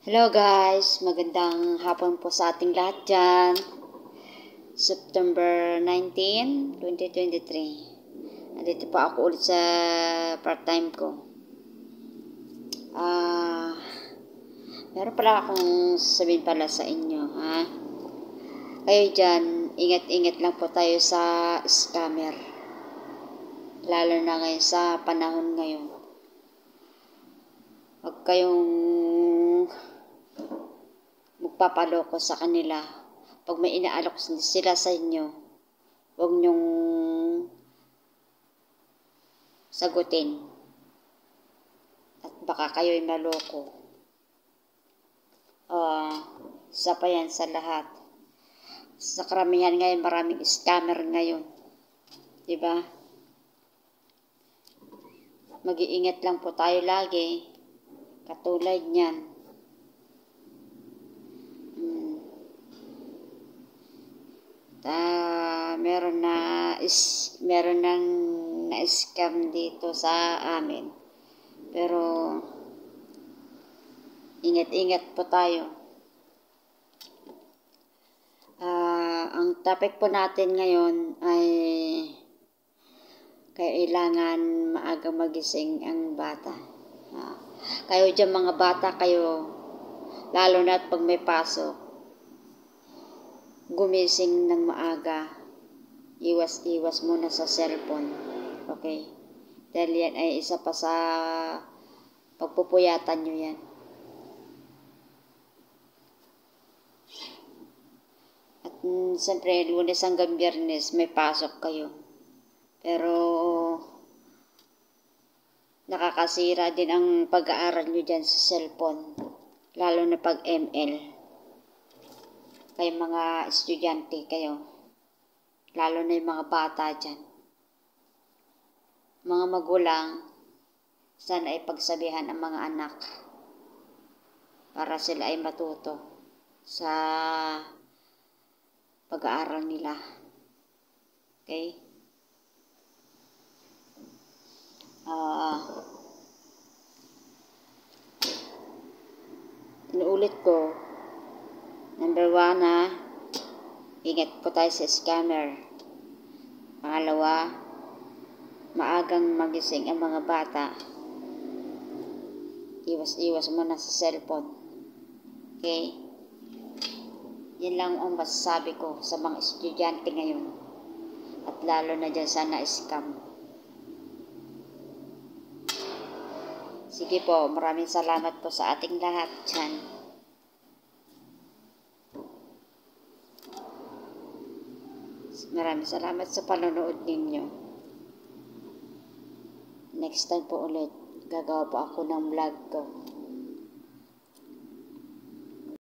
Hello guys, magandang hapon po sa ating lahat dyan. September 19, 2023. Nandito pa ako ulit sa part-time ko. Meron pala akong sabihin pala sa inyo, ha? Kayo dyan, ingat-ingat lang po tayo sa scammer. Lalo na ngayon sa panahon ngayon. Huwag kayong magpapaloko sa kanila. Pag may inaalok sila sa inyo, huwag nyong sagutin. At baka kayo'y maloko. Isa pa yan sa lahat. Sa karamihan ngayon, maraming scammer ngayon. Diba? Mag-iingat lang po tayo lagi. Katulad niyan. Meron nang na-scam dito sa amin. Pero ingat-ingat po tayo. Ang topic po natin ngayon ay kailangan maaga magising ang bata. Kayo dyan mga bata, kayo lalo na pag may pasok, gumising ng maaga. Iwas muna sa cellphone. Okay? Dahil yan ay isa pa sa pagpupuyatan nyo yan. At siyempre, Lunes hanggang Biyernes may pasok kayo. Pero nakakasira din ang pag-aaral nyo dyan sa cellphone. Lalo na pag ML. Kayo mga estudyante kayo. Lalo na yung mga bata dyan. Mga magulang, sana ay pagsabihan ang mga anak para sila ay matuto sa pag-aaral nila. Okay? Inuulit ko, number 1 ingat po tayo sa scammer. Pangalawa, maagang magising ang mga bata. Iwas muna sa cellphone. Okay? Yan lang ang masasabi ko sa mga estudyante ngayon. At lalo na dyan sa na-scam. Sige po, maraming salamat po sa ating lahat dyan. Maraming salamat sa panonood ninyo. Next time po ulit, gagawa po ako ng vlog ko.